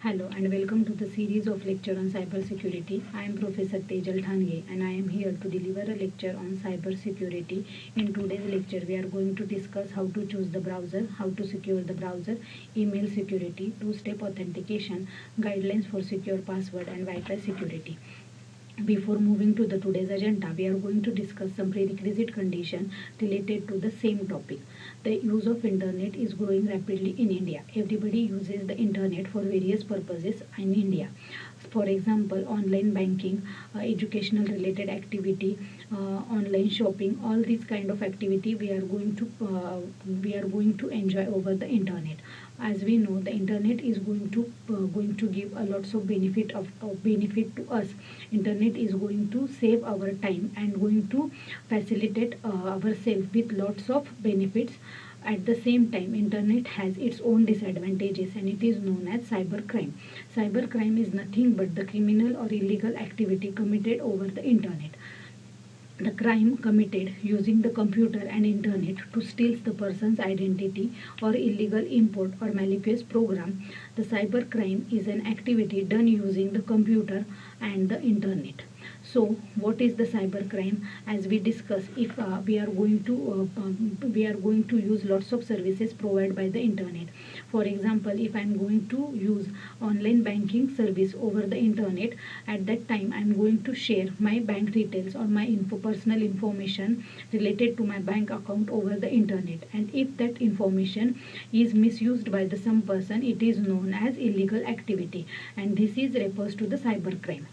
Hello and welcome to the series of lecture on cybersecurity. I am Professor Tejal Thange and I am here to deliver a lecture on cybersecurity. In today's lecture, we are going to discuss how to choose the browser, how to secure the browser, email security, two-step authentication, guidelines for secure password and Wi-Fi security. Before moving to the today's agenda, we are going to discuss some prerequisite condition related to the same topic. The use of internet is growing rapidly in India. Everybody uses the internet for various purposes in India. For example, online banking, educational related activity, online shopping, all these kind of activity we are going to enjoy over the internet. As we know, the internet is going to give a lots of benefit to us. Internet is going to save our time and going to facilitate ourselves with lots of benefits. At the same time, internet has its own disadvantages and it is known as cybercrime. Cybercrime is nothing but the criminal or illegal activity committed over the internet. The crime committed using the computer and internet to steal the person's identity or illegal import or malicious program. The cybercrime is an activity done using the computer and the internet. So, what is the cybercrime? As we discuss, if we are going to use lots of services provided by the internet. For example, if I am going to use online banking service over the internet, at that time I am going to share my bank details or my personal information related to my bank account over the internet. And if that information is misused by the some person, it is known as illegal activity, and this is refers to the cybercrime.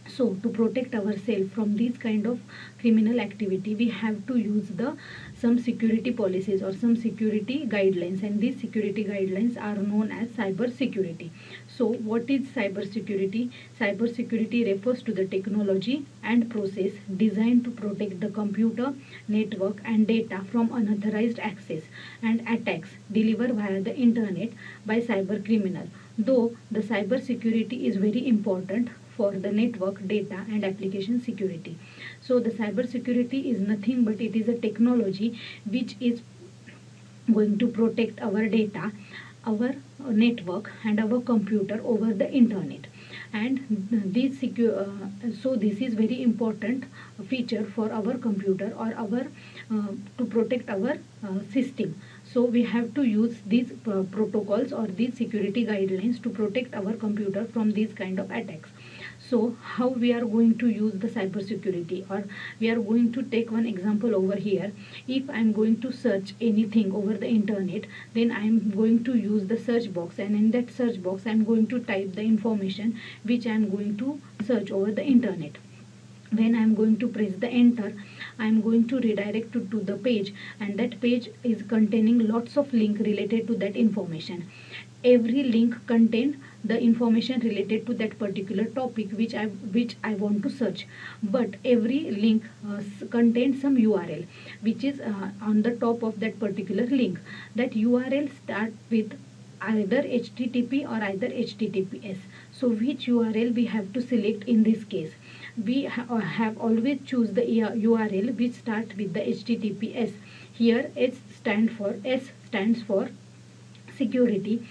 So to protect ourselves from these kind of criminal activity, we have to use the some security policies or some security guidelines, and these security guidelines are known as cyber security. So what is cyber security? Cyber security refers to the technology and process designed to protect the computer, network and data from unauthorized access and attacks delivered via the internet by cyber criminal. Though the cyber security is very important for the network, data and application security. So the cyber security is nothing but it is a technology which is going to protect our data, our network and our computer over the internet. And so this is very important feature for our computer or our to protect our system. So we have to use these protocols or these security guidelines to protect our computer from these kind of attacks. So how we are going to use the cyber security, or we are going to take one example over here. If I am going to search anything over the internet, then I am going to use the search box, and in that search box I am going to type the information which I am going to search over the internet. When I am going to press the enter, I am going to redirect to the page, and that page is containing lots of link related to that information. Every link contain the information related to that particular topic which I want to search, but every link contains some URL which is on the top of that particular link. That URL start with either HTTP or either HTTPS. So which URL we have to select in this case? We have always choose the URL which start with the HTTPS. Here S stands for security.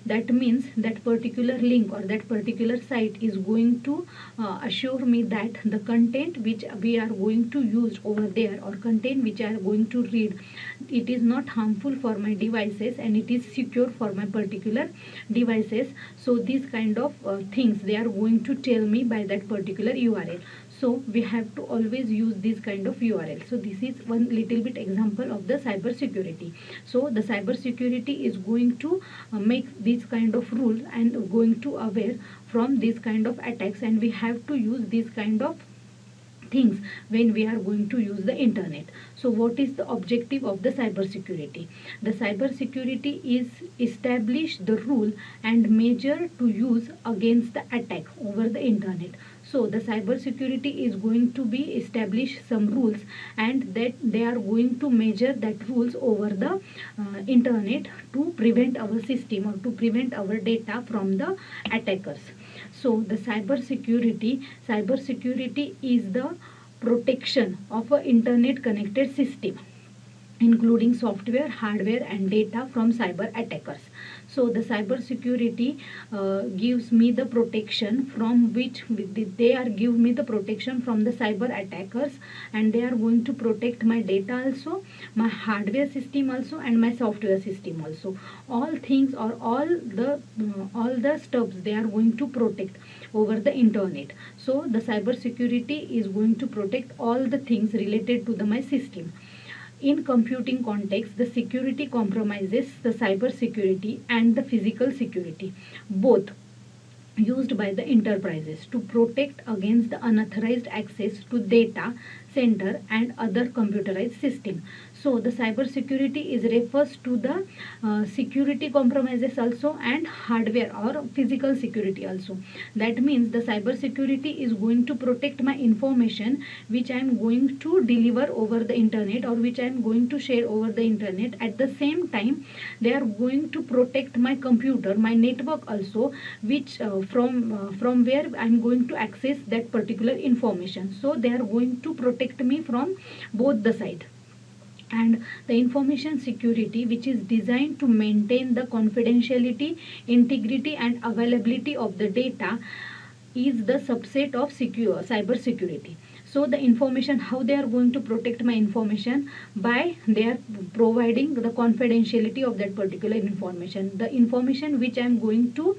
That means that particular link or that particular site is going to assure me that the content which we are going to use over there, or content which I am going to read, it is not harmful for my devices and it is secure for my particular devices. So these kind of things they are going to tell me by that particular URL. So we have to always use this kind of URL. So this is one little bit example of the cyber security. So the cyber security is going to make this kind of rule and going to aware from this kind of attacks, and we have to use this kind of things when we are going to use the internet. So what is the objective of the cyber security? The cyber security is establish the rule and measure to use against the attack over the internet. So the cyber security is going to be establish some rules, and that they are going to measure that rules over the internet to prevent our system or to prevent our data from the attackers. So the cyber security is the protection of an internet connected system, including software, hardware and data from cyber attackers. So the cyber security gives me the protection from which they are give me the protection from the cyber attackers, and they are going to protect my data also, my hardware system also, and my software system also. All things or all the stuffs they are going to protect over the internet. So the cyber security is going to protect all the things related to my system. In computing context, the security compromises the cyber security and the physical security, both used by the enterprises to protect against the unauthorized access to data center and other computerized system. So the cyber security is refers to the security compromises also and hardware or physical security also. That means the cyber security is going to protect my information which I am going to deliver over the internet or which I am going to share over the internet. At the same time, they are going to protect my computer, my network also, which from where I am going to access that particular information. So they are going to protect me from both the side. And the information security, which is designed to maintain the confidentiality, integrity and availability of the data, is the subset of secure cyber security. So the information, how they are going to protect my information, by they are providing the confidentiality of that particular information. The information which I am going to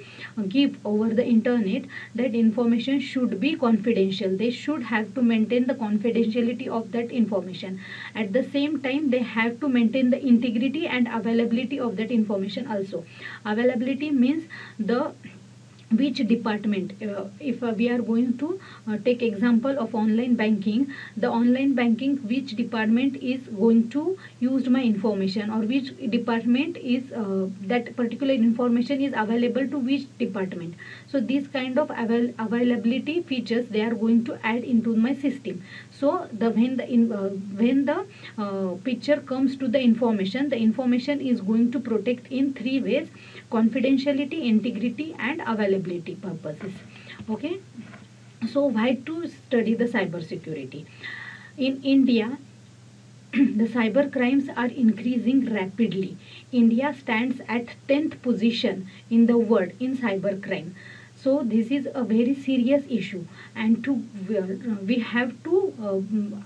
give over the internet, that information should be confidential. They should have to maintain the confidentiality of that information. At the same time, they have to maintain the integrity and availability of that information also. Availability means the which department, if we are going to take example of online banking, the online banking, which department is going to use my information, or which department is that particular information is available to which department. So these kind of availability features they are going to add into my system. So the when the picture comes to the information is going to protect in three ways: confidentiality, integrity and availability purposes. Okay, so why to study the cyber security? In India, the cyber crimes are increasing rapidly. India stands at 10th position in the world in cyber crime. So this is a very serious issue, and we have to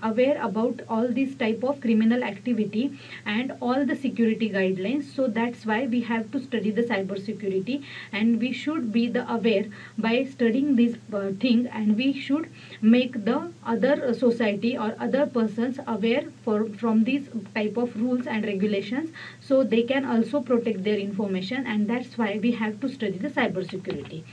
aware about all this type of criminal activity and all the security guidelines. So that's why we have to study the cyber security, and we should be the aware by studying this thing, and we should make the other society or other persons aware from these type of rules and regulations, so they can also protect their information. And that's why we have to study the cyber security.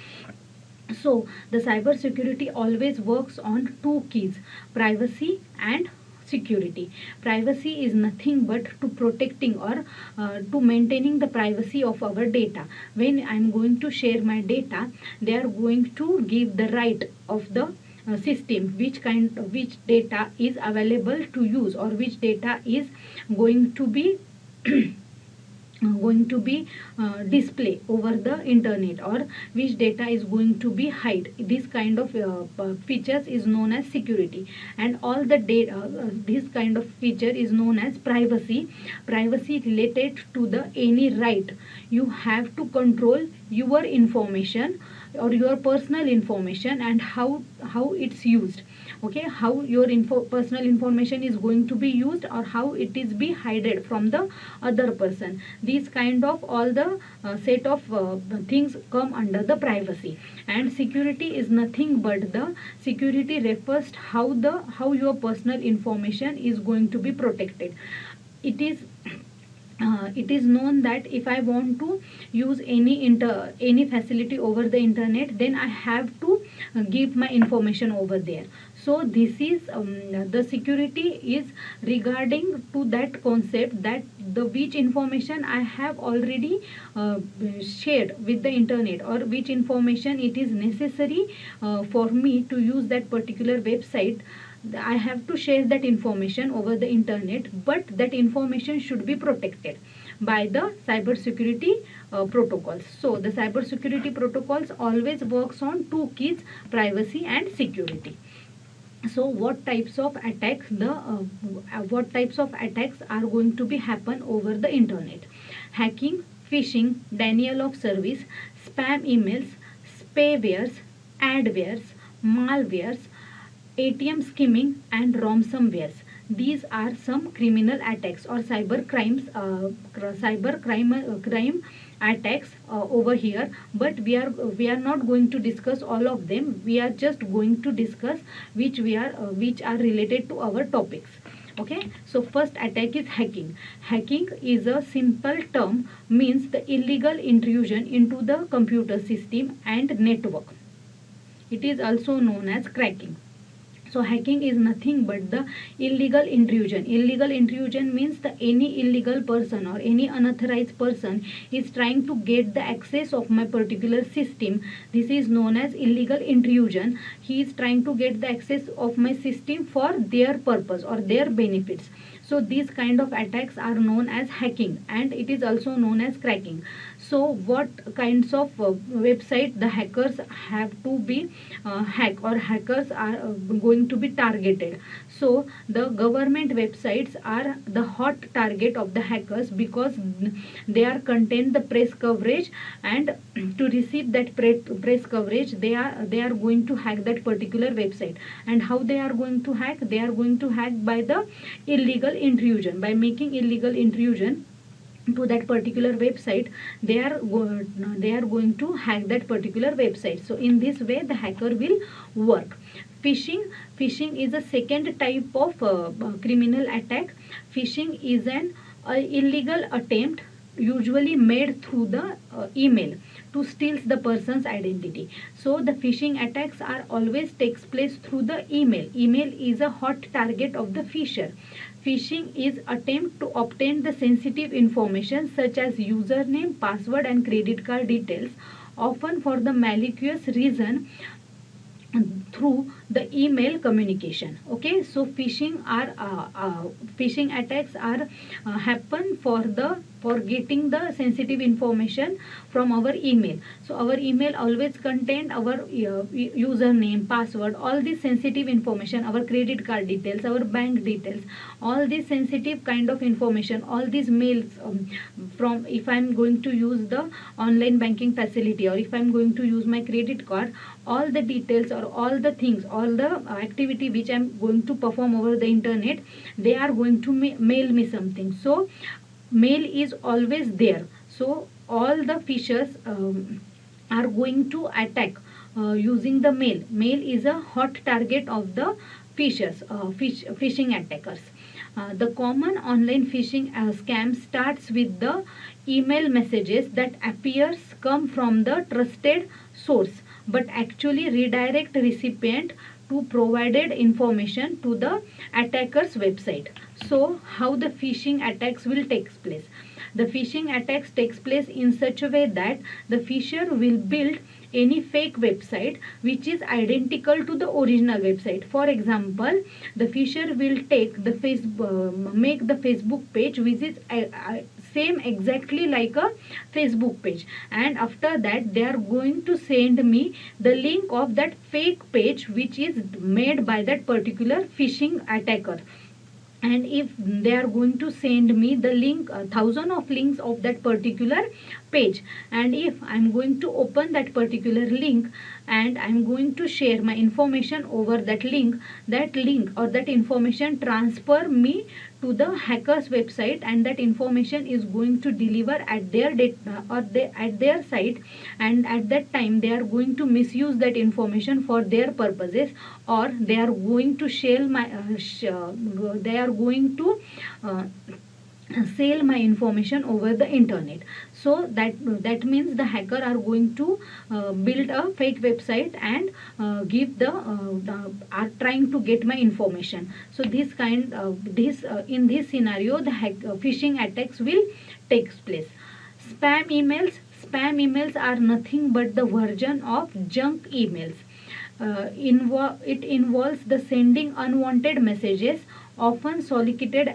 So the cyber security always works on two keys: privacy and security. Privacy is nothing but to protecting or to maintaining the privacy of our data. When I'm going to share my data, they are going to give the right of the system which data is available to use, or which data is going to be display over the internet, or which data is going to be hide. This kind of features is known as security, and all the data this kind of feature is known as privacy. Privacy related to the any right. You have to control your information or your personal information, and how it's used. Okay, how your personal information is going to be used, or how it is be hidden from the other person. These kind of all the set of things come under the privacy. And security is nothing but the security refers to how your personal information is going to be protected. It is known that if I want to use any facility over the internet, then I have to give my information over there. So this is the security is regarding to that concept, that the which information I have already shared with the internet, or which information it is necessary for me to use that particular website. I have to share that information over the internet, but that information should be protected by the cyber security protocols. So the cyber security protocols always works on two keys: privacy and security. So what types of attacks are going to be happen over the internet? Hacking, phishing, denial of service, spam emails, spywares, adwares, malwares, ATM skimming, and ransomwares. These are some criminal attacks or cyber crimes, crime attacks over here. But we are not going to discuss all of them. We are just going to discuss which are related to our topics. Okay, so first attack is hacking. Hacking is a simple term, means the illegal intrusion into the computer system and network. It is also known as cracking. So hacking is nothing but the illegal intrusion. Illegal intrusion means the any illegal person or any unauthorized person is trying to get the access of my particular system. This is known as illegal intrusion. He is trying to get the access of my system for their purpose or their benefits. So these kind of attacks are known as hacking, and it is also known as cracking. So what kinds of website the hackers have to be hacked, or hackers are going to be targeted? So the government websites are the hot target of the hackers, because they are contain the press coverage, and to receive that press coverage they are going to hack that particular website. And how they are going to hack? They are going to hack by the illegal intrusion, by making illegal intrusion to that particular website. They are going to hack that particular website. So in this way the hacker will work. Phishing is a second type of criminal attack. Phishing is an illegal attempt, usually made through the email, to steal the person's identity. So the phishing attacks are always takes place through the email. Email is a hot target of the phisher. Phishing is attempt to obtain the sensitive information such as username, password, and credit card details, often for the malicious reason, through the email communication. Okay, so phishing attacks are happen for getting the sensitive information from our email. So our email always contain our username, password, all this sensitive information, our credit card details, our bank details, all this sensitive kind of information, all these mails, from if I'm going to use the online banking facility, or if I'm going to use my credit card, all the details or all the things, all the activity which I'm going to perform over the internet, they are going to mail me something. So mail is always there. So all the phishers are going to attack using the mail. Mail is a hot target of the phishers, phishing attackers. The common online phishing scam starts with the email messages that appears come from the trusted source, but actually redirect recipient to provided information to the attacker's website. So how the phishing attacks will take place? The phishing attacks takes place in such a way that the phisher will build any fake website which is identical to the original website. For example, the phisher will take the make the Facebook page which is same exactly like a Facebook page, and after that they are going to send me the link of that fake page which is made by that particular phishing attacker. And if they are going to send me the link, 1,000 of links of that particular page, and if I'm going to open that particular link and I'm going to share my information over that link or that information transfer me to the hacker's website, and that information is going to deliver at their data or at their site, and at that time they are going to misuse that information for their purposes, or they are going to sell my sell my information over the internet. So that means the hacker are going to build a fake website and are trying to get my information. So in this scenario the phishing attacks will take place. Spam emails are nothing but the version of junk emails. It involves the sending unwanted messages, often solicited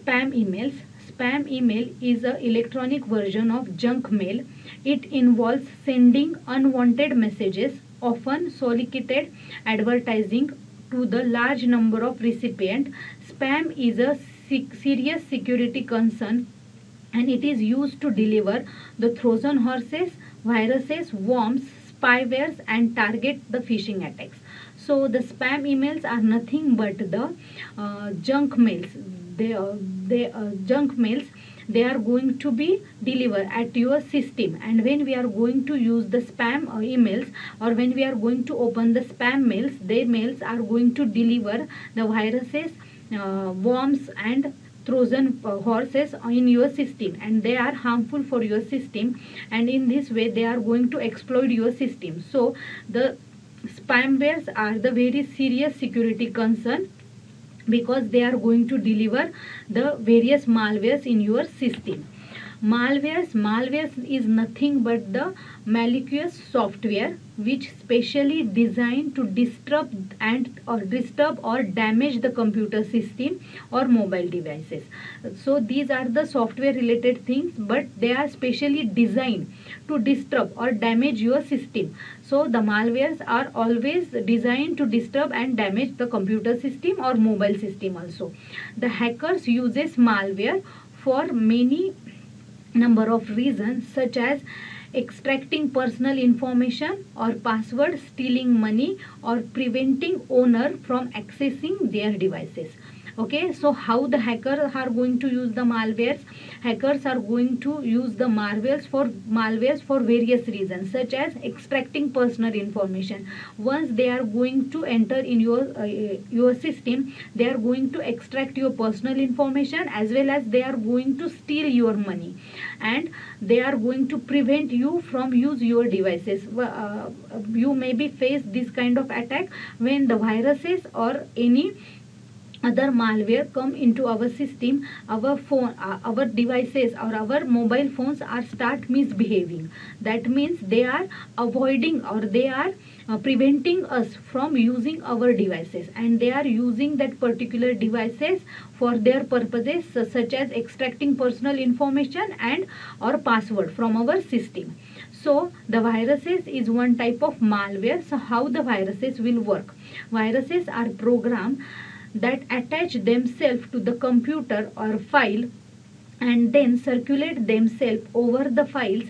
Spam email is an electronic version of junk mail. It involves sending unwanted messages, often solicited advertising, to the large number of recipients. Spam is a serious security concern, and it is used to deliver the Trojan horses, viruses, worms, spywares, and target the phishing attacks. So the spam emails are nothing but the junk mails. Junk mails. They are going to be delivered at your system, and when we are going to use the spam emails, or when we are going to open the spam mails, they mails are going to deliver the viruses, worms, and Trojan horses in your system, and they are harmful for your system, and in this way they are going to exploit your system. So the spamwares are the very serious security concern, because they are going to deliver the various malwares in your system. Malwares is nothing but the malicious software which specially designed to disturb or damage the computer system or mobile devices. So these are the software related things, but they are specially designed to disturb or damage your system. So the malwares are always designed to disturb and damage the computer system or mobile system also. The hackers uses malware for many number of reasons, such as extracting personal information or password, stealing money, or preventing owner from accessing their devices. Okay, so how the hackers are going to use the malwares? Hackers are going to use the malwares for various reasons, such as extracting personal information. Once they are going to enter in your system, they are going to extract your personal information, as well as they are going to steal your money, and they are going to prevent you from use your devices. You maybe face this kind of attack when the viruses or any other malware come into our system. Our phone, our devices, or our mobile phones are start misbehaving. That means they are avoiding, or they are preventing us from using our devices, and they are using that particular devices for their purposes, such as extracting personal information and or password from our system. So the viruses is one type of malware. So how the viruses will work? Viruses are programs that attach themselves to the computer or file and then circulate themselves over the files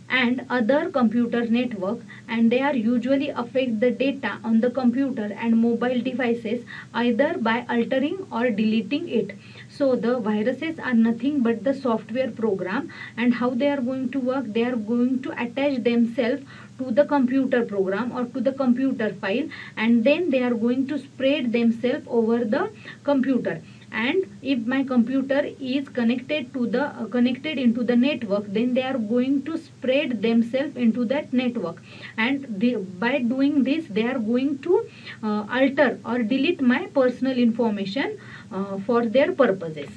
and other computer network, and they are usually affect the data on the computer and mobile devices either by altering or deleting it. So the viruses are nothing but the software program, and how they are going to work? They are going to attach themselves to the computer program or to the computer file, and then they are going to spread themselves over the computer. And if my computer is connected into the network, then they are going to spread themselves into that network, and by doing this they are going to alter or delete my personal information for their purposes.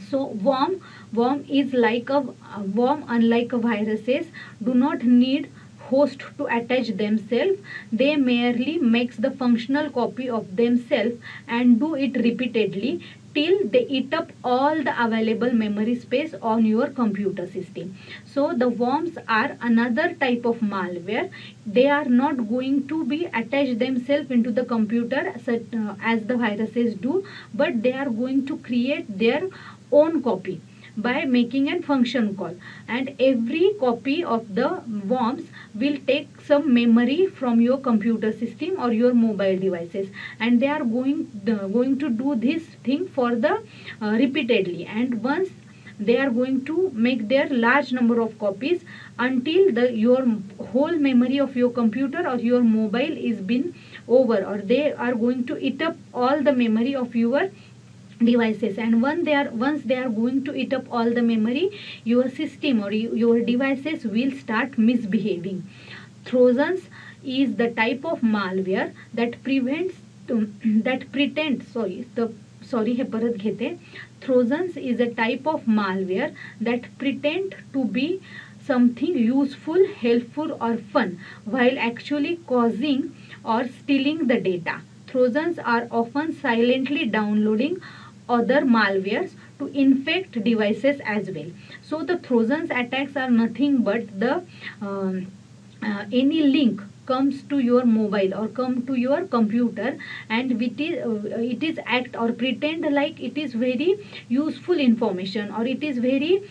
So worm is like a worm, unlike a viruses, do not need host to attach themselves. They merely makes the functional copy of themselves and do it repeatedly till they eat up all the available memory space on your computer system. So the worms are another type of malware. They are not going to be attached themselves into the computer as the viruses do, but they are going to create their own copy by making a function call, and every copy of the worms will take some memory from your computer system or your mobile devices, and they are going to do this thing for the repeatedly, and once they are going to make their large number of copies until your whole memory of your computer or your mobile is been over, or they are going to eat up all the memory of your devices. And once they are going to eat up all the memory, your system or your devices will start misbehaving. Trojans is the type of malware that Trojans is a type of malware that pretend to be something useful, helpful, or fun, while actually causing or stealing the data. Trojans are often silently downloading other malwares to infect devices as well. So the Trojans attacks are nothing but the any link comes to your mobile or come to your computer, and it is act or pretend like it is very useful information or it is very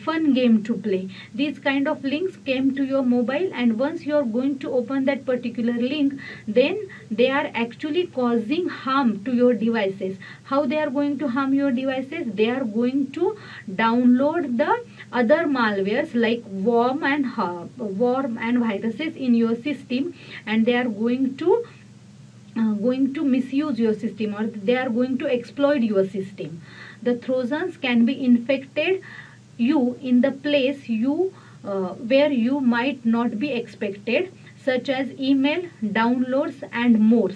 fun game to play. These kind of links came to your mobile, and once you are going to open that particular link, then they are actually causing harm to your devices. How they are going to harm your devices? They are going to download the other malwares like worm and viruses in your system, and they are going to misuse your system, or they are going to exploit your system. The Trojans can be infected you in the place where you might not be expected, such as email, downloads, and more.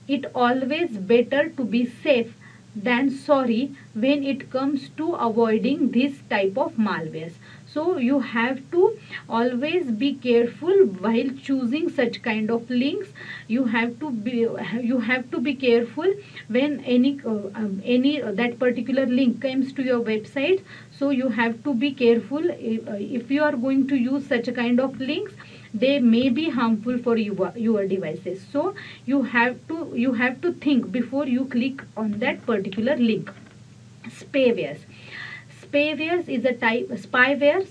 It always better to be safe than sorry when it comes to avoiding this type of malwares. So you have to always be careful while choosing such kind of links. You have to be careful when any that particular link comes to your website. So you have to be careful if you are going to use such a kind of links. They may be harmful for your devices. So you have to think before you click on that particular link. Spywares. Spywares is a type Spyware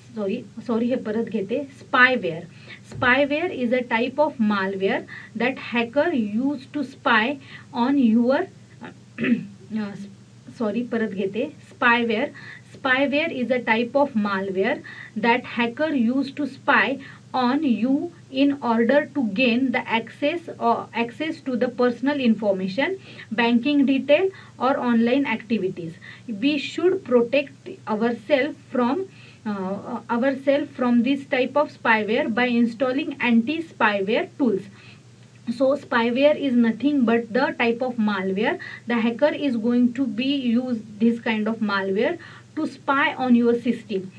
is a type of malware that hacker use to spy on your Spyware is a type of malware that hacker use to spy on you in order to gain the access to the personal information, banking detail, or online activities. We should protect ourselves from this type of spyware by installing anti-spyware tools. So spyware is nothing but the type of malware. The hacker is going to use this kind of malware to spy on your system.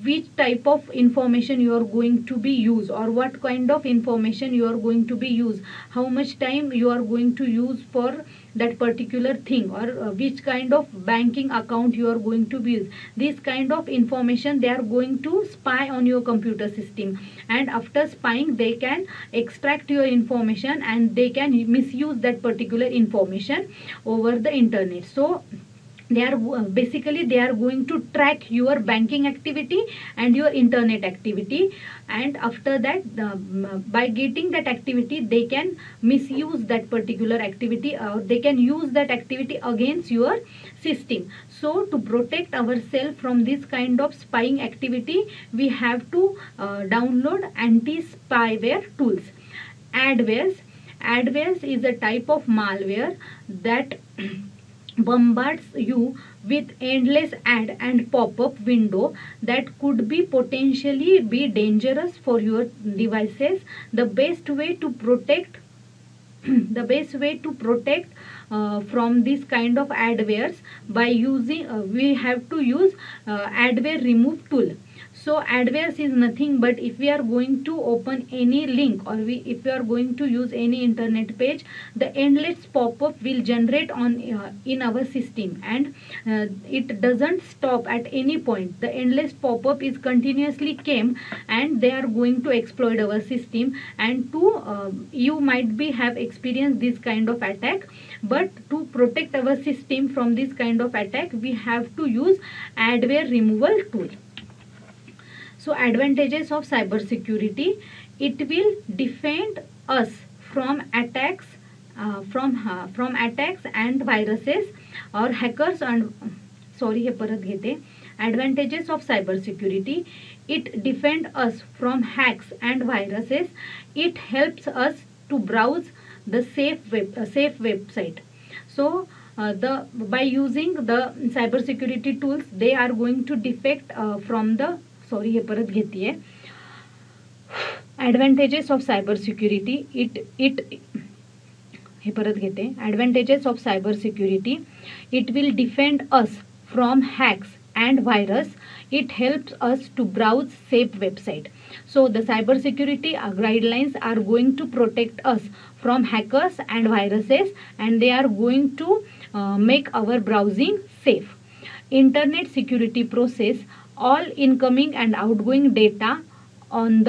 Which type of information you are going to be use, or what kind of information you are going to be use, how much time you are going to use for that particular thing, or which kind of banking account you are going to use. This kind of information they are going to spy on your computer system, and after spying they can extract your information and they can misuse that particular information over the internet. So they are going to track your banking activity and your internet activity, and after that by getting that activity they can misuse that particular activity, or they can use that activity against your system. So to protect ourselves from this kind of spying activity, we have to download anti-spyware tools. Adwares is a type of malware that bombards you with endless ad and pop-up window that could be potentially be dangerous for your devices. The best way to protect from this kind of adwares by using we have to use adware remove tool. So adwares is nothing but if we are going to open any link, or if we are going to use any internet page, the endless pop-up will generate on in our system, and it doesn't stop at any point. The endless pop-up is continuously came, and they are going to exploit our system. And you might be have experienced this kind of attack, but to protect our system from this kind of attack, we have to use adware removal tool. So advantages of cybersecurity: it will defend us from attacks and viruses or hackers. And advantages of cybersecurity: it defends us from hacks and viruses. It helps us to browse the safe website. So by using the cybersecurity tools, they are going to defect from the advantages of cybersecurity: advantages of cybersecurity: it will defend us from hacks and virus. It helps us to browse safe website. So the cybersecurity guidelines are going to protect us from hackers and viruses, and they are going to make our browsing safe. Internet security process all incoming and outgoing data on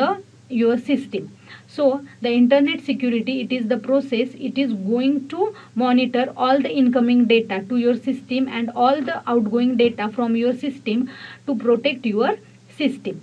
your system. So the internet security, it is the process, it is going to monitor all the incoming data to your system and all the outgoing data from your system to protect your system.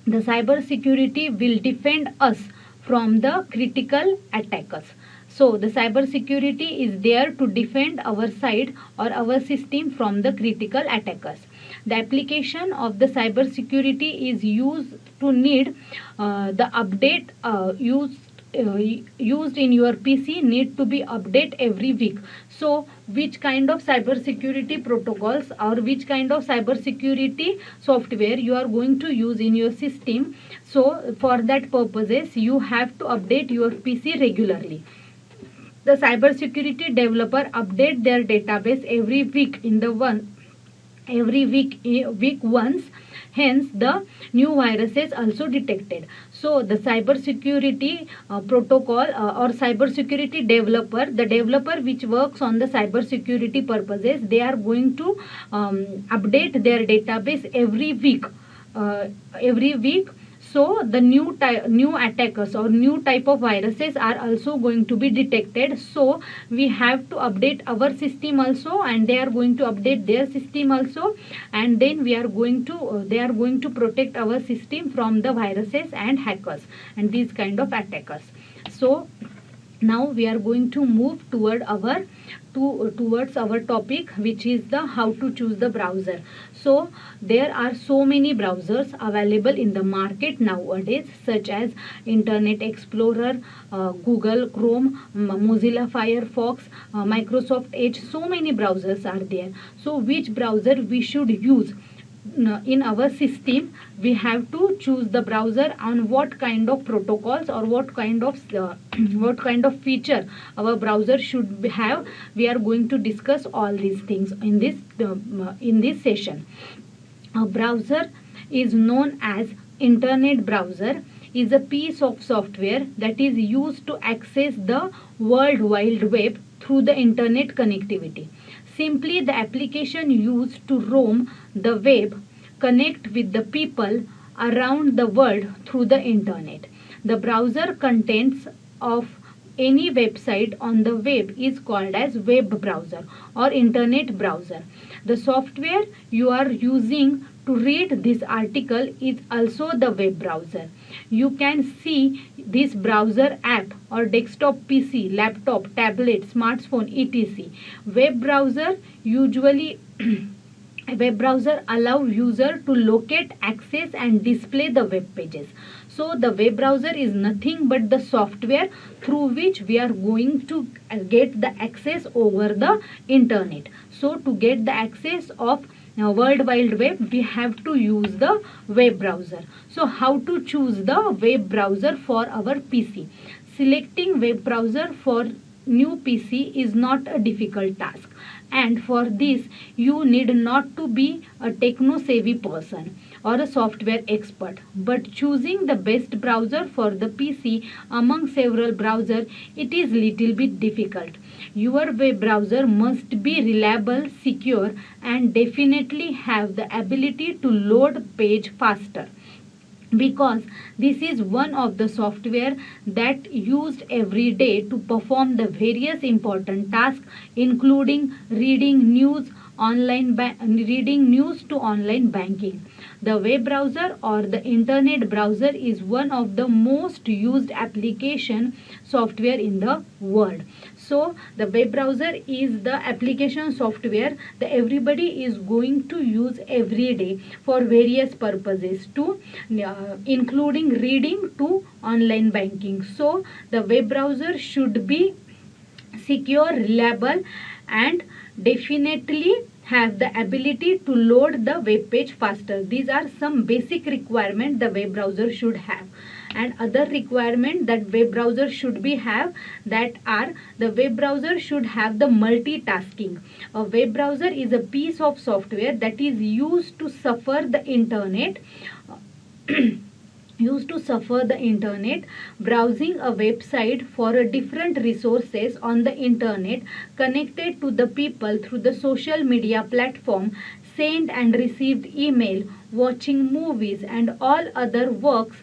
The cyber security will defend us from the critical attackers. So the cyber security is there to defend our site or our system from the critical attackers. The application of the cyber security is used to need the update used in your PC need to be update every week. So which kind of cyber security protocols or which kind of cyber security software you are going to use in your system, so for that purposes you have to update your PC regularly. The cyber security developer update their database every week week once, hence the new viruses also detected. So the cyber security protocol or cyber security developer, the developer which works on the cyber security purposes, they are going to update their database every week. So the new attackers or new type of viruses are also going to be detected. So we have to update our system also, and they are going to update their system also, and then we are going to they are going to protect our system from the viruses and hackers and these kind of attackers. So now we are going to move towards our topic, which is the how to choose the browser. So there are so many browsers available in the market nowadays, such as Internet Explorer, Google Chrome, Mozilla Firefox, Microsoft Edge. So many browsers are there. So which browser we should use in our system? We have to choose the browser on what kind of protocols or what kind of feature our browser should have. We are going to discuss all these things in this session. A browser is known as internet browser, is a piece of software that is used to access the World Wide Web through the internet connectivity. Simply the application used to roam the web, connect with the people around the world through the internet. The browser contents of any website on the web is called as web browser or internet browser. The software you are using to read this article is also the web browser. You can see this browser app or desktop PC, laptop, tablet, smartphone, etc. Web browser usually web browser allow user to locate, access and display the web pages. So the web browser is nothing but the software through which we are going to get the access over the internet. So to get the access of World Wide Web, we have to use the web browser. So how to choose the web browser for our PC? Selecting web browser for new PC is not a difficult task, and for this you need not to be a techno savvy person or a software expert, but choosing the best browser for the PC among several browsers, it is little bit difficult. Your web browser must be reliable, secure and definitely have the ability to load page faster, because this is one of the software that used every day to perform the various important tasks, including reading news to online banking. The web browser or the internet browser is one of the most used application software in the world. So the web browser is the application software that everybody is going to use every day for various purposes, to including reading to online banking. So the web browser should be secure, reliable and definitely have the ability to load the web page faster. These are some basic requirements the web browser should have. And other requirement that web browser should be have, that are the web browser should have the multitasking. A web browser is a piece of software that is used to surf the internet browsing a website for a different resources on the internet, connected to the people through the social media platform, send and received email, watching movies and all other works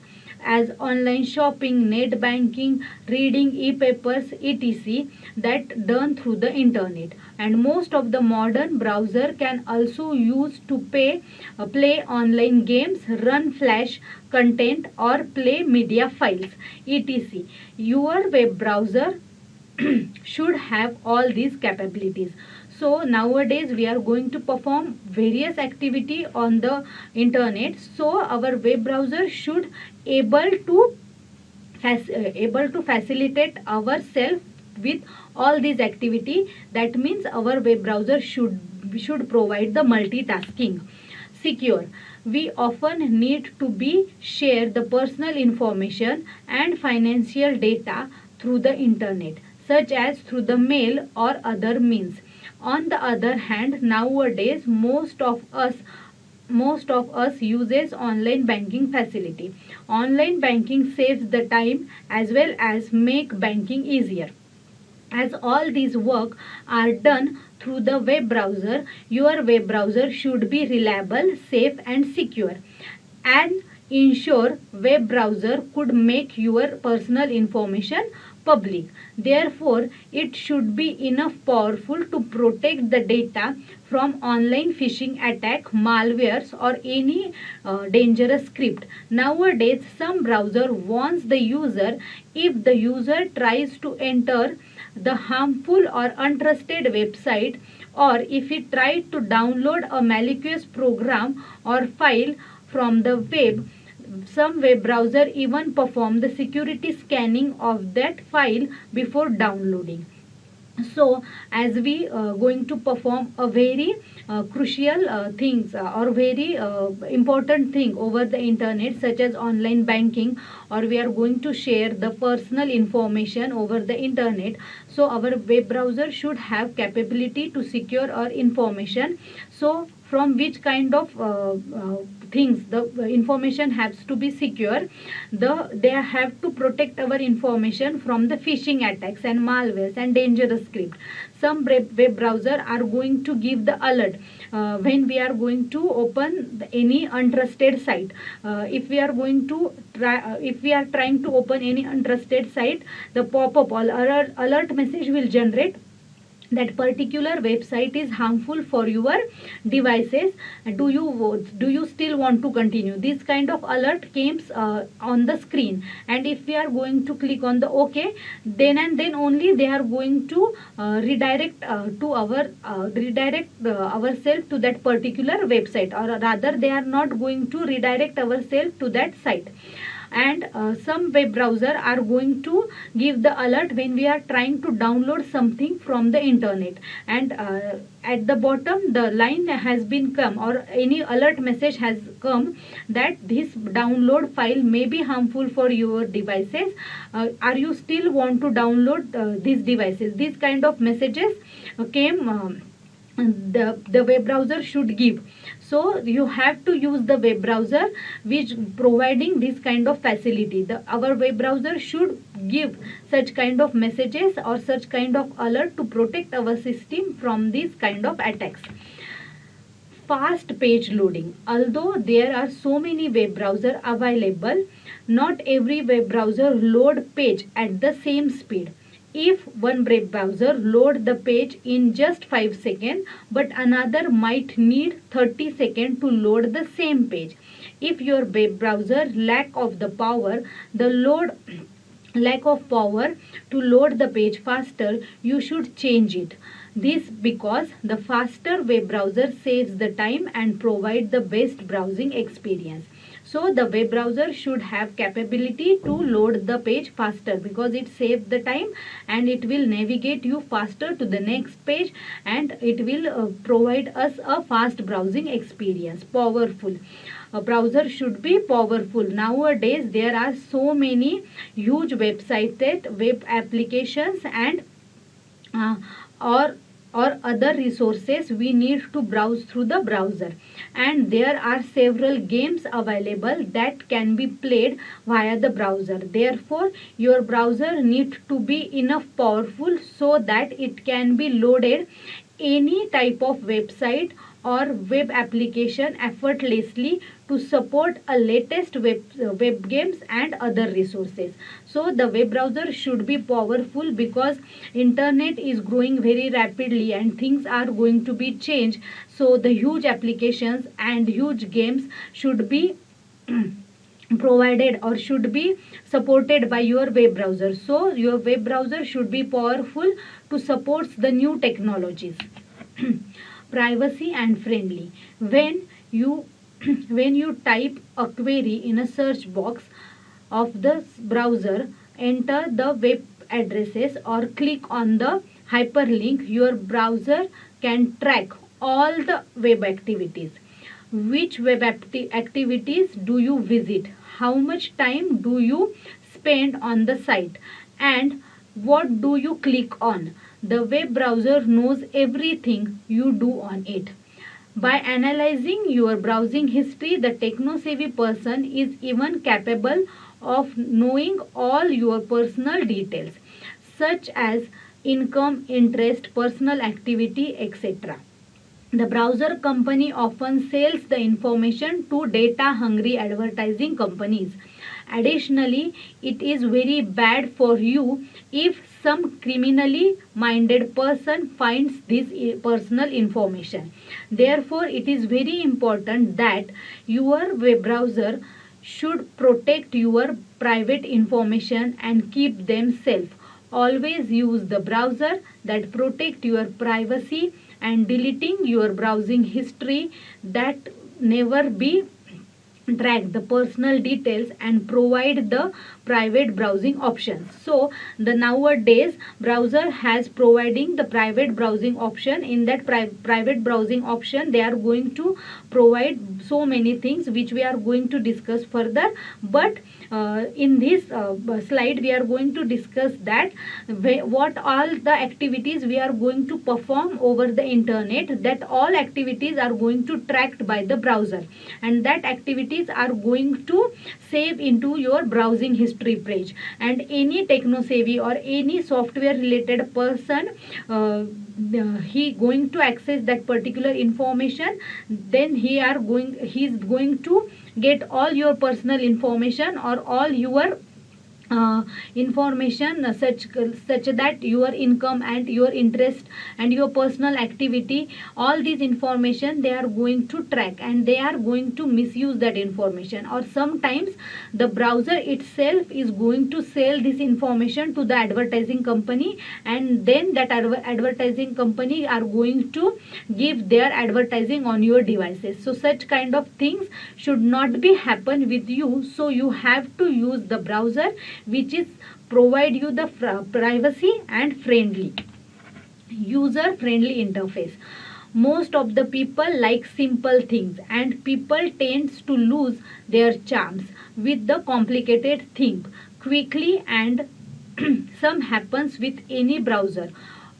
as online shopping, net banking, reading e-papers, etc. that done through the internet. And most of the modern browser can also use to play online games, run flash content, or play media files, etc. Your web browser should have all these capabilities. So nowadays we are going to perform various activity on the internet, so our web browser should able to facilitate ourselves with all these activity. That means our web browser should provide the multitasking. Secure. We often need to be share the personal information and financial data through the internet, such as through the mail or other means. On the other hand, nowadays most of us uses online banking facility. Online banking saves the time as well as make banking easier. As all these work are done through the web browser, your web browser should be reliable, safe and secure. And ensure web browser could make your personal information public. Therefore, it should be enough powerful to protect the data from online phishing attack, malwares or any dangerous script. Nowadays, some browser warns the user if the user tries to enter the harmful or untrusted website, or if he tried to download a malicious program or file from the web. Some web browser even perform the security scanning of that file before downloading. So as we going to perform a very crucial things or very important thing over the internet, such as online banking, or we are going to share the personal information over the internet, so our web browser should have capability to secure our information. So from which kind of things the information has to be secure, they have to protect our information from the phishing attacks and malwares and dangerous script. Some web browser are going to give the alert when we are going to open any untrusted site. If we are going to if we are trying to open any untrusted site, the pop-up or alert message will generate that particular website is harmful for your devices. Do you still want to continue? This kind of alert comes on the screen, and if we are going to click on the OK, then and then only they are going to redirect ourselves to that particular website, or rather they are not going to redirect ourselves to that site. And some web browser are going to give the alert when we are trying to download something from the internet, and at the bottom the line has been come, or any alert message has come, that this download file may be harmful for your devices. Are you still want to download these devices? These kind of messages came, the web browser should give. So you have to use the web browser which providing this kind of facility. Our web browser should give such kind of messages or such kind of alert to protect our system from these kind of attacks. Fast page loading. Although there are so many web browser available, not every web browser load page at the same speed. If one web browser load the page in just 5 seconds, but another might need 30 seconds to load the same page. If your web browser lack of power to load the page faster, you should change it. This because the faster web browser saves the time and provide the best browsing experience. So the web browser should have capability to load the page faster, because it saves the time and it will navigate you faster to the next page, and it will provide us a fast browsing experience. Powerful. A browser should be powerful. Nowadays there are so many huge websites, web applications and or other resources we need to browse through the browser, and there are several games available that can be played via the browser. Therefore your browser needs to be enough powerful so that it can be loaded any type of website or web application effortlessly to support a latest web games and other resources. So the web browser should be powerful because internet is growing very rapidly and things are going to be changed. So the huge applications and huge games should be provided or should be supported by your web browser. So your web browser should be powerful to support the new technologies. Privacy and friendly. You when you type a query in a search box of the browser, enter the web addresses or click on the hyperlink, your browser can track all the web activities. Which web activities do you visit? How much time do you spend on the site? And what do you click on? The web browser knows everything you do on it. By analyzing your browsing history, the techno-savvy person is even capable of knowing all your personal details, such as income, interest, personal activity, etc. The browser company often sells the information to data-hungry advertising companies. Additionally, it is very bad for you if some criminally minded person finds this personal information. Therefore, it is very important that your web browser should protect your private information and keep them safe. Always use the browser that protect your privacy, and deleting your browsing history that never be track the personal details and provide the private browsing options. So the nowadays browser has providing the private browsing option. In that private browsing option, they are going to provide so many things which we are going to discuss further, but in this slide we are going to discuss that what all the activities we are going to perform over the internet, that all activities are going to tracked by the browser, and that activities are going to save into your browsing history page. And any techno savvy or any software related person, he going to access that particular information, then he is going to get all your personal information or all your information, such that your income and your interest and your personal activity, all these information they are going to track, and they are going to misuse that information, or sometimes the browser itself is going to sell this information to the advertising company, and then that advertising company are going to give their advertising on your devices. So such kind of things should not be happen with you. So you have to use the browser which is provide you the privacy and friendly, user friendly interface. Most of the people like simple things, and people tends to lose their charms with the complicated thing quickly, and some happens with any browser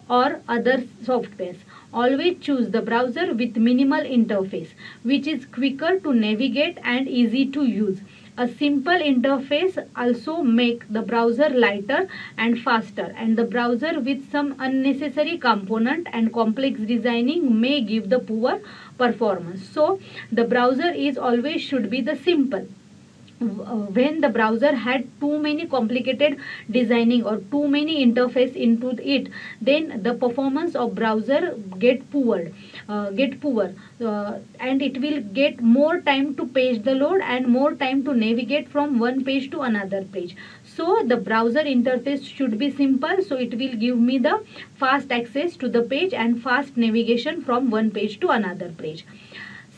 or other softwares. Always choose the browser with minimal interface, which is quicker to navigate and easy to use. A simple interface also make the browser lighter and faster, and the browser with some unnecessary component and complex designing may give the poor performance. So the browser is always should be the simple. When the browser had too many complicated designing or too many interface into it, then the performance of browser get poor, and it will get more time to page the load and more time to navigate from one page to another page. So the browser interface should be simple, so it will give me the fast access to the page and fast navigation from one page to another page.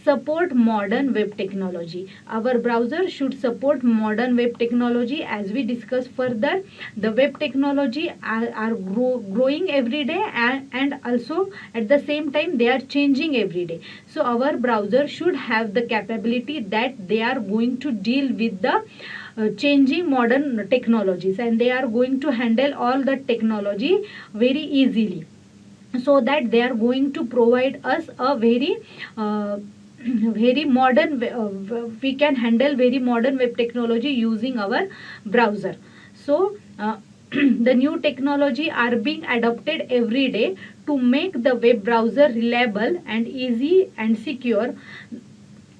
Support modern web technology. Our browser should support modern web technology. As we discuss further, the web technology are growing every day, and also at the same time they are changing every day. So our browser should have the capability that they are going to deal with the changing modern technologies, and they are going to handle all the technology very easily, so that they are going to provide us a very modern we can handle very modern web technology using our browser. So the new technology are being adopted every day to make the web browser reliable and easy and secure.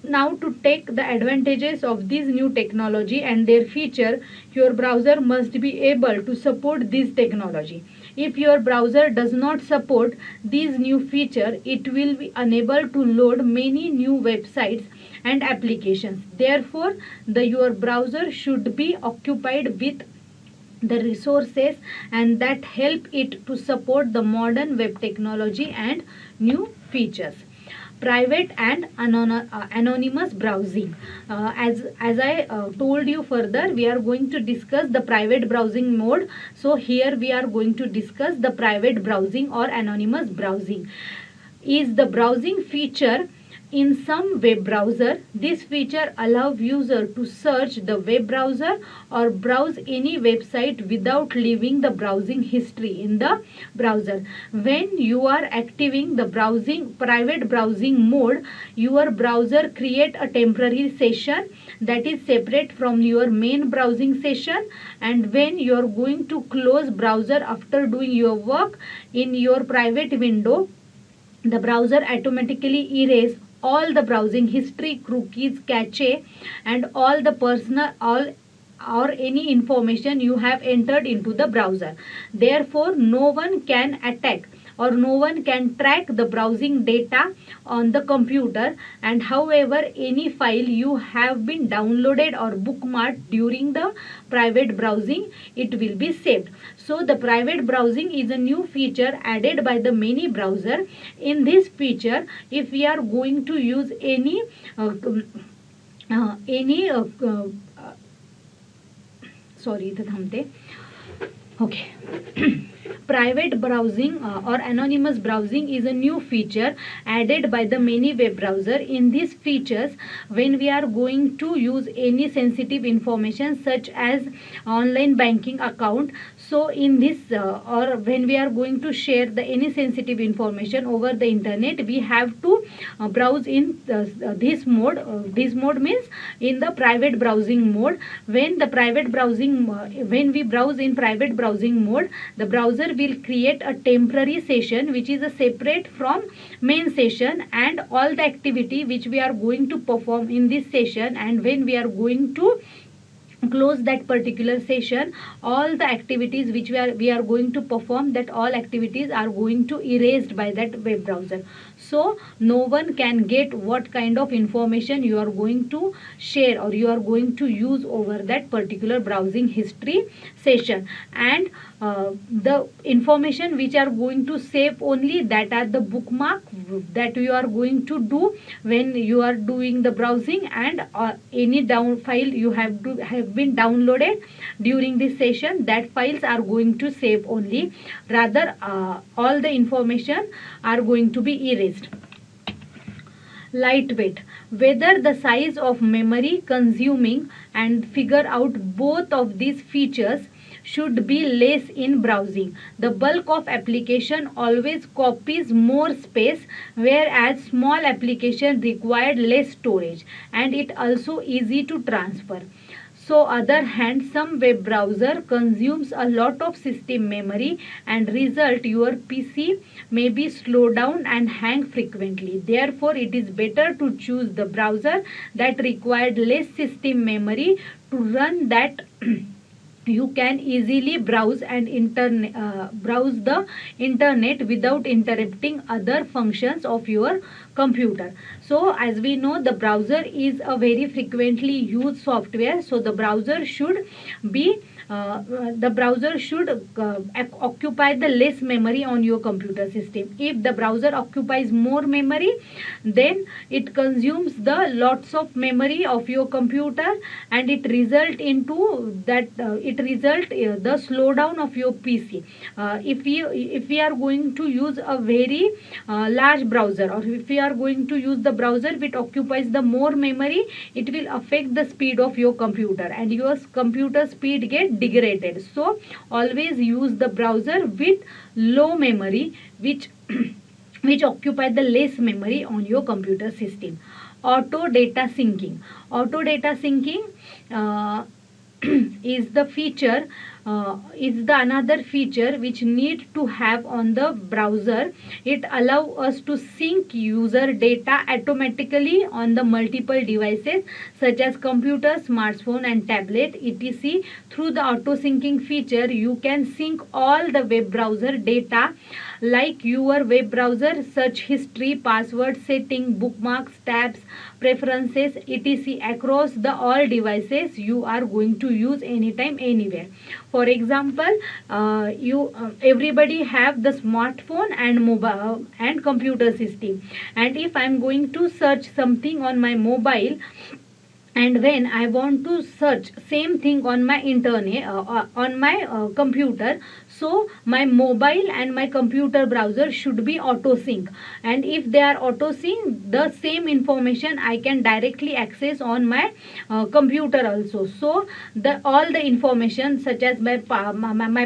Now, to take the advantages of this new technology and their feature, your browser must be able to support this technology. If your browser does not support these new feature, it will be unable to load many new websites and applications. Therefore, your browser should be occupied with the resources and that help it to support the modern web technology and new features. Private and anonymous browsing. As I told you further, we are going to discuss the private browsing mode. So here we are going to discuss the private browsing or anonymous browsing. Is the browsing feature in some web browser. This feature allows user to search the web browser or browse any website without leaving the browsing history in the browser. When you are activating the private browsing mode, your browser create a temporary session that is separate from your main browsing session, and when you are going to close browser after doing your work in your private window, the browser automatically erase all the browsing history, cookies, cache, and all the personal or any information you have entered into the browser. Therefore, no one can attack or no one can track the browsing data on the computer, and however any file you have been downloaded or bookmarked during the private browsing, it will be saved. So the private browsing is a new feature added by the many browser. In this feature, if we are going to use any sorry, इथे थांबते. Okay. Private browsing or anonymous browsing is a new feature added by the many web browser. In these features, when we are going to use any sensitive information such as online banking account, so in this or when we are going to share the any sensitive information over the internet, we have to browse in this mode. This mode means in the private browsing mode. When we browse in private browsing mode, the browser will create a temporary session which is a separate from main session, and all the activity which we are going to perform in this session, and when we are going to close that particular session, all the activities which we are going to perform, that all activities are going to erased by that web browser. So no one can get what kind of information you are going to share or you are going to use over that particular browsing history session. And the information which are going to save only that are the bookmark that you are going to do when you are doing the browsing, and any file you have been downloaded during this session, that files are going to save only. Rather, all the information are going to be erased. Lightweight. Whether the size of memory consuming and figure out both of these features should be less in browsing. The bulk of application always copies more space, whereas small application required less storage, and it also easy to transfer. So other hand, some web browser consumes a lot of system memory, and result your PC may be slow down and hang frequently. Therefore, it is better to choose the browser that required less system memory to run, that you can easily browse and browse the internet without interrupting other functions of your computer. So as we know, the browser is a very frequently used software, so the browser should be occupy the less memory on your computer system. If the browser occupies more memory, then it consumes the lots of memory of your computer, and it result into that the slowdown of your PC. If we are going to use a very large browser, or if we are going to use the browser which occupies the more memory, it will affect the speed of your computer, and your computer speed get degraded. So always use the browser with low memory, which occupy the less memory on your computer system. Auto data syncing. Auto data syncing is the feature is the another feature which need to have on the browser. It allow us to sync user data automatically on the multiple devices such as computer, smartphone and tablet etc. Through the auto syncing feature, you can sync all the web browser data like your web browser search history, password setting, bookmarks, tabs, preferences etc. across the all devices you are going to use anytime anywhere. For example, everybody have the smartphone and mobile and computer system, and if I am going to search something on my mobile, and when I want to search same thing on my internet on my computer, so my mobile and my computer browser should be auto sync, and if they are auto sync, the same information I can directly access on my computer also. So the all the information such as my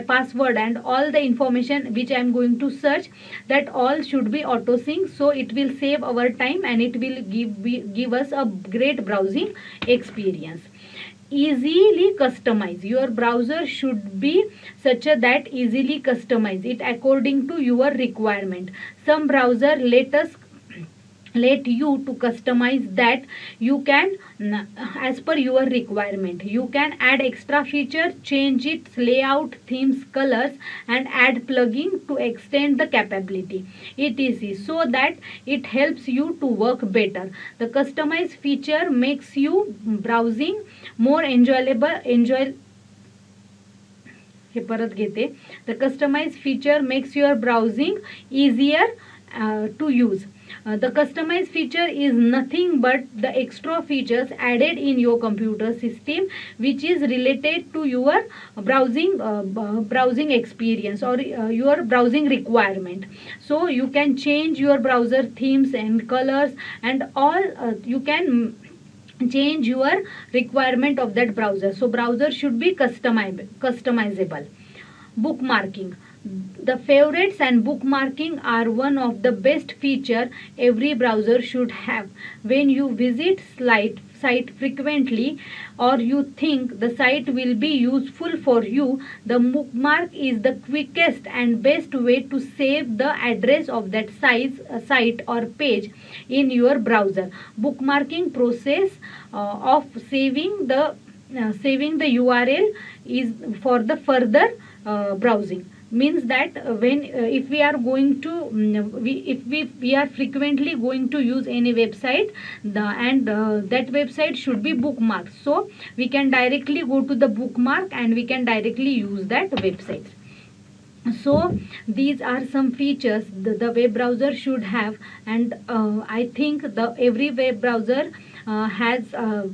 password and all the information which I am going to search, that all should be auto sync, so it will save our time and it will give us a great browsing experience. Easily customize. Your browser should be such a that easily customize it according to your requirement. Some browser let you to customize that you can as per your requirement. You can add extra feature, change its layout, themes, colors and add plugin to extend the capability etc, so that it helps you to work better. The customized feature makes you browsing more enjoyable. हे परत घेते. The customized feature makes your browsing easier to use. The customized feature is nothing but the extra features added in your computer system which is related to your browsing experience or your browsing requirement. So you can change your browser themes and colors and all you can change your requirement of that browser. So browser should be customizable. Bookmarking. The favorites and bookmarking are one of the best feature every browser should have. When you visit site frequently or you think the site will be useful for you, the bookmark is the quickest and best way to save the address of that site or page in your browser. Bookmarking process of saving the URL is for the further browsing. Means that when if we are going to we are frequently going to use any website, that website should be bookmarked, so we can directly go to the bookmark and we can directly use that website. So these are some features the web browser should have, and I think every web browser has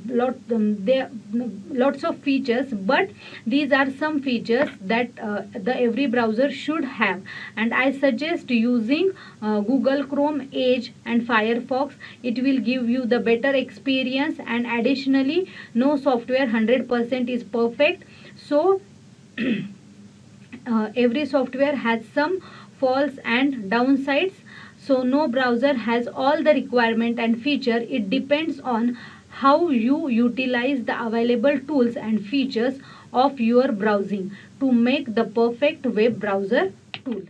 lots of features, but these are some features that the every browser should have, and I suggest using Google Chrome, Edge and Firefox. It will give you the better experience, and additionally no software 100% is perfect, so every software has some faults and downsides, so no browser has all the requirement and feature. It depends on how you utilize the available tools and features of your browsing to make the perfect web browser tool.